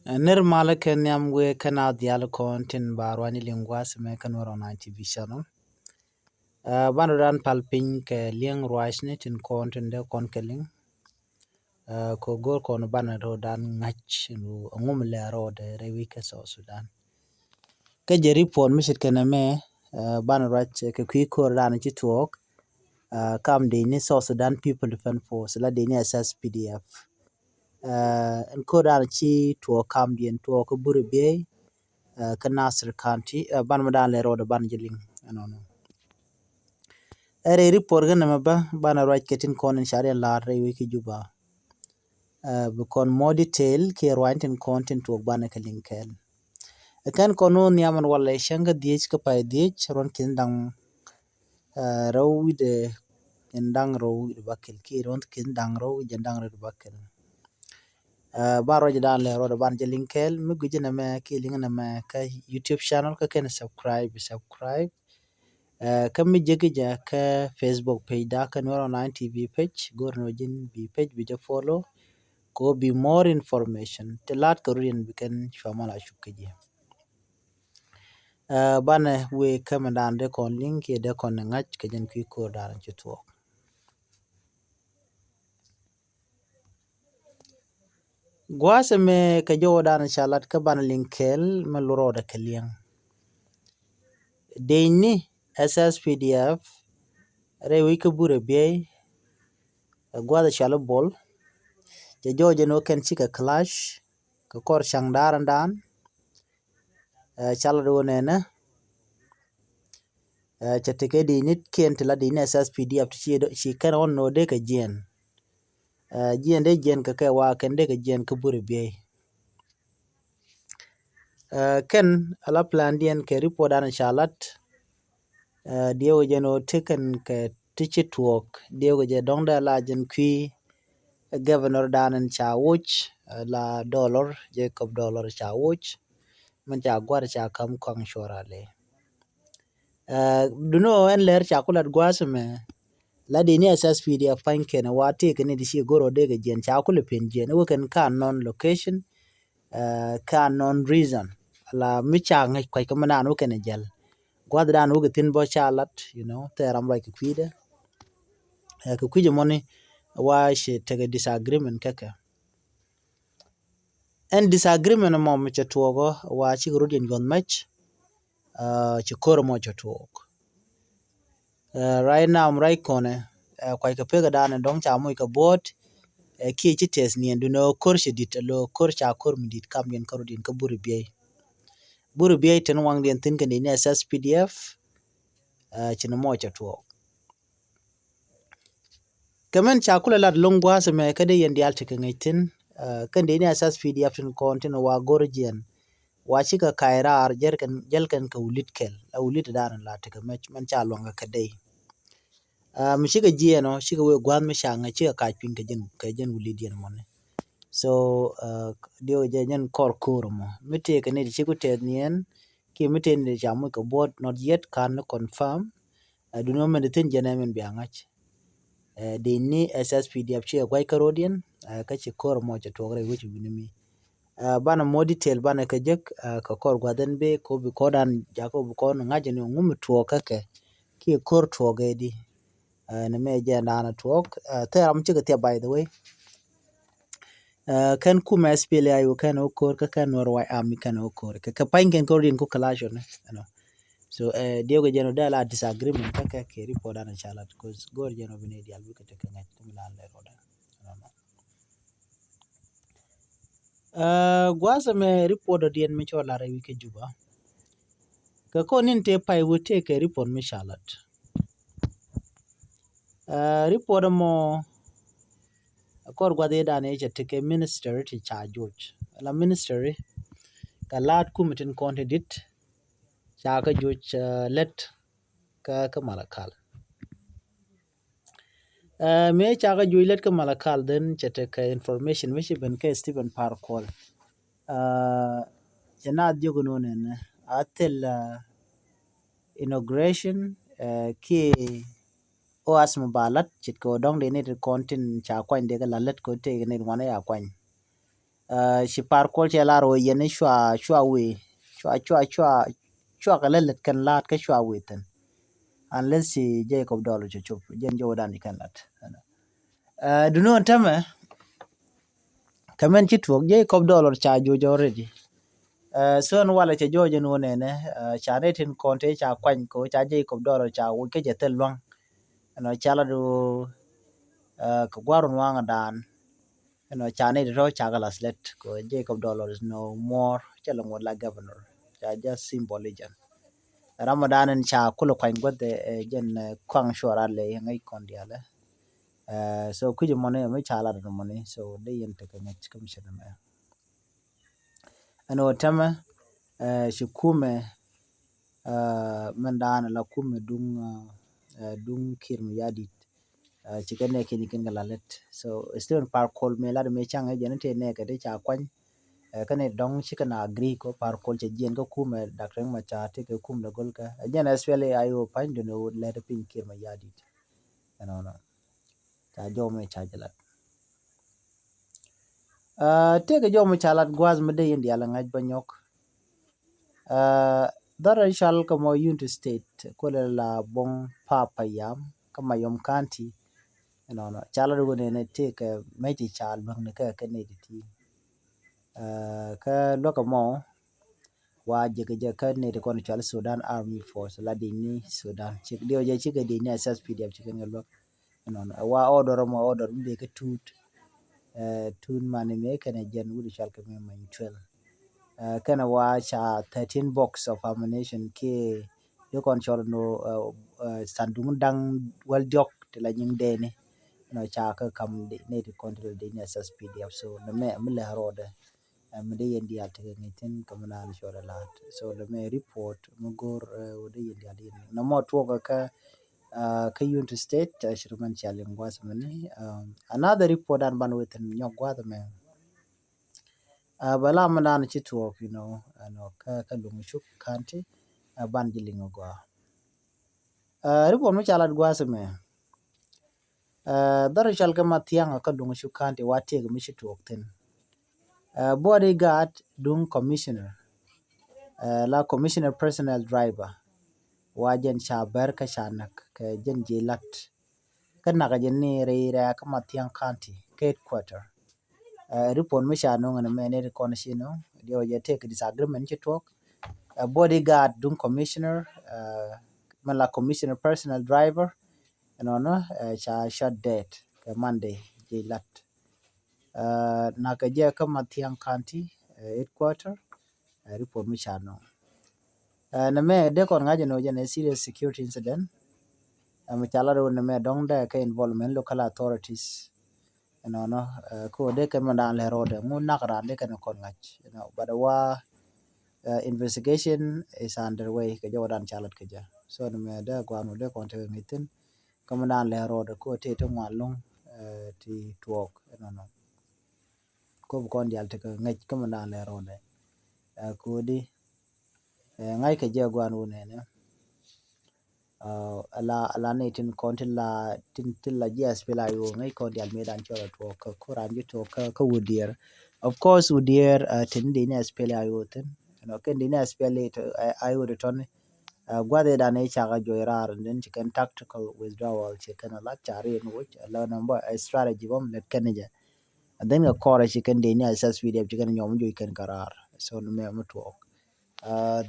Nirmala kenyam we kana dial kontin barwani lingwas me kanwaro na TV channel. Banoran palpin ke liang ruashne tin kontin de konkeling. Ko gor kon banado dan ngach nu ngum le rode rewi ke so Sudan. Ke jeri pon mishit kename banarach ke kwikor dan chituok. Kam de ni so Sudan People Defense Force la de ni SSPDF. En kodan chi tuo kam dien tuo ko buru be ka Nasir County ban madan le road ban jiling no ere report ga na ba ban right ketin kon share la re wiki juba bu kon more detail ke right in content to ban ka linkel kan kono nyaman wala shanga diech ka pa diech ron kin dang raw de ndang raw de bakil ki ron kin dang raw je dang raw bakil baro dan le road ban jilinkel mi gujina me ki lingna me ka YouTube channel ka ken subscribe kami jegi ka Facebook page da kan waro 9 TV page gorno jin bi page bi ja follow ko bi more information telat ko rin bi kan famala shukje bana we kama de kon link de kon ngach ke jen ki ko daran chito gwase me ka jo daran shalat ka ban linkel maluro da kaliyan deyni SSPDF rewi ka bure be gwada shala bol je joje no ken chika clash ka kor chang daran dan chala do nena chatike di nit ken tla di SSPDF chi kan on no de ka jen de jen ka wa ken de ka jen ka bure be ken ala plan dien ke report an shalat dio je no tiken ke tichi tuok dio je dongda la jen kwi governor danan chawuch la dollar Jacob dollar chawuch man cha gwar cha kam kong shorale duno en ler cha kulat gwasme la de ni SSPDF panke na wate ke ne dishi goro de ge jen cha kul pen jen wo kan ka non location ka non reason la mi cha ngai kwai ka mana no ken jel gwadra no ge tin bo chalat te ram like kwide ku kuje moni wa she tege disagreement kaka en disagreement mo mi chatuogo wa chi rodin gon mach chi koro mo chatuok right now right kone kwai ka pega dane dong cha mo ka bot ki chi tes ni ndu no kor shi dit lo kor cha kor mi dit kam yen karodin ka buru biye ten wang den tin kan ni SSPDF chi no mo chatuok kamen cha kula lat longwa se me kade yen dial te ngaitin kan de ni SSPDF tin kontin wa gorgian wa chi ka kairar jelkan ka ulit kel ulit daran la te ka man cha longa kade mi shiga jieno shiga we gwan mi shanga chi ka pin ka jen ulit yen mon so dio je jen kor mo mite ka ne chi ku te nien ki mite ne jamu ka board not yet can confirm do no men tin jenemen bi angach de ni SSPDF chi gwai karodian ka chi kor mo cha togre wuchi binimi bana mo detail bana ka jek ka kor gwaden be ko bi kodan jako bi kon ngaje no ngum tuo kake ki kor tuoge di na me je na tuok te am chi te by the way kan kuma SPL ayu kan okor ka kan war wai am kan okor ka pangen korin ko clash no so Diego jeno dala disagreement kaka ke report ana chalat cause gor jeno bine dial bi ka te kan ngai kum lan le roda gwaza me report dien mi chola re wike juba ka konin te pai wote ke report mi chalat report mo akor gwade dane je te ke minister ti cha George la minister ka lat kumitin kontedit cha ka George let ka malakal me cha ka George let ka malakal den chete ka information mi ben ka Stephen Parkol jana diogo no ne atel inauguration ki o asma balat chit ko dong de ne kontin cha kwan de la let ko te ne wana ya kwan shi par kol che la ro yen shwa we shwa ka lelet kan lat ka shwa we ten unless si Jacob Dollar cho chop jen jo dan kan lat du non tama kamen chi tuok Jacob Dollar cha jo already son wala cha jo no ne ne cha ne tin konte cha kwan ko cha Jacob Dollar cha wo ke je tel long no cha la du ko gwaron wanga dan China ro chagalas let ko Jacob Dollar is no more chalong wala governor cha just symbolism Ramadan and cha kulo kwain godde jen kwang shora le ngai kondiala so kujo money me chala do money so they yente ka ngach commission me ano tama shukume mandana la kume dung kirm yadi chikane kini kin galalet so still par kol me la me changa jenete ne ka de cha kwan kane dong chikana agree ko par kol che jen ko kume dakren ma cha te ko kum da gol ka jen aswele ayo pan do no le de pin kirma yadi no ta jo me cha jala te ga jo me chalat gwaz me de indi ala ngaj banyok dara shal ka mo unit state ko la bong papa yam kama yom kanti chala do ne te ka me ti chal bang ne ka ne ti ka loka mo wa jege ka ne de kon chal Sudan Army Force la dini Sudan chik dio je chike dini SSPDF chike ngalo wa order mbe ka tun mane me kana jen wudi shal ka me man 12 kana wa cha 13 box of ammunition ke yo kon chol no sandung dang wal jok te la nying de ne cha ka kam de ne de control de ne SSPDF so na me le harode me de yendi al te ngitin kamana shora lat so le me report mo gor de yendi al na mo to ka ka unit state shirman chalim gwas mani another report an ban within nyogwa me bala manan chi tuok no ka lungu shuk kanti ban jilingo gwa report mo chalat gwas me dar chal ka matianga ka lungu shuk kanti wate ga mi chi tuok tin bodyguard dung commissioner la commissioner personnel driver wajen cha ber ka shanak ka jen jilat kana ka jen ni re ka matiang county headquarter report mi sha no ngana me ne ko shino dio je take disagreement chi talk bodyguard dung commissioner mala commissioner personal driver cha shot dead ka Monday je lat na ka je ka matiang county headquarter report mi sha no na me de kon ngaje no je ne serious security incident mi chala ro na me dong da ka involvement local authorities ko de kan mandan le rode mun nakra de kan kon ngach but investigation is underway ke jodan chalat ke ja so no me da gwano de kon te ngitin kamandan le rode ko te to ngwalong ti tuok ko kon dial te ngach kamandan le rode ko di ngai ke ja gwano ne ala ne tin kon tin la jes pela yo ngai kon dial medan chola tuok ko ran ju to ka wudier of course wudier tin de ne spela yo tin ken de ne spela to ayo de ton gwade da ne chaga joirar den chicken tactical withdrawal chicken la chari no which la number strategy bom net kenja and then a core chicken de ne assess video chicken nyom jo ken karar so no me mutuo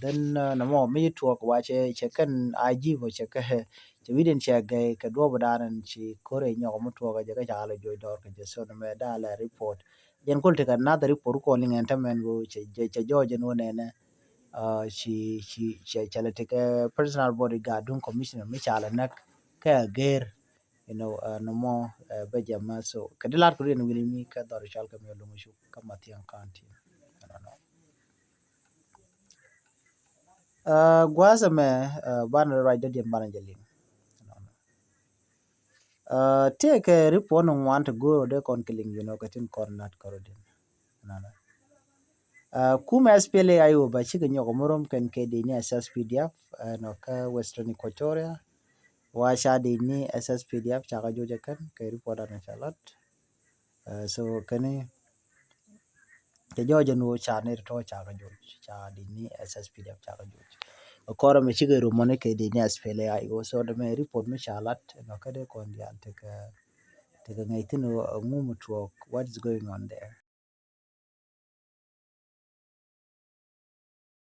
then no mo me tuok wache chicken IG bo cheke che widen che ga ka do bodanan chi kore nyo mutuo ga ga jalo jo dor ke so no me da la report jen kul te another report ko lingen tamen go che joje no ne she chala take personal bodyguard dun commissioner mi chala nak ka ger no mo bejama so kadilar ko ni wini mi ka dor chal ka me lo mushu kamatian kanti gwaza me ban right de ban jalin take a report on want to go de kon killing katin kon nat korodin kuma SPLA ayo ba chiga nyoko morom kan ke de ni SSPDF no ka Western Equatoria wa sha de ni SSPDF chaga joje kan ke report na chalat so kani ke jojo no cha ne to cha ga jo cha di ni SSPDF cha ga jo koro me chige ro mone ke di ni SPLA ai go so de me report me cha lat no ka de kon dia te ka ngai tin ngum to what is going on there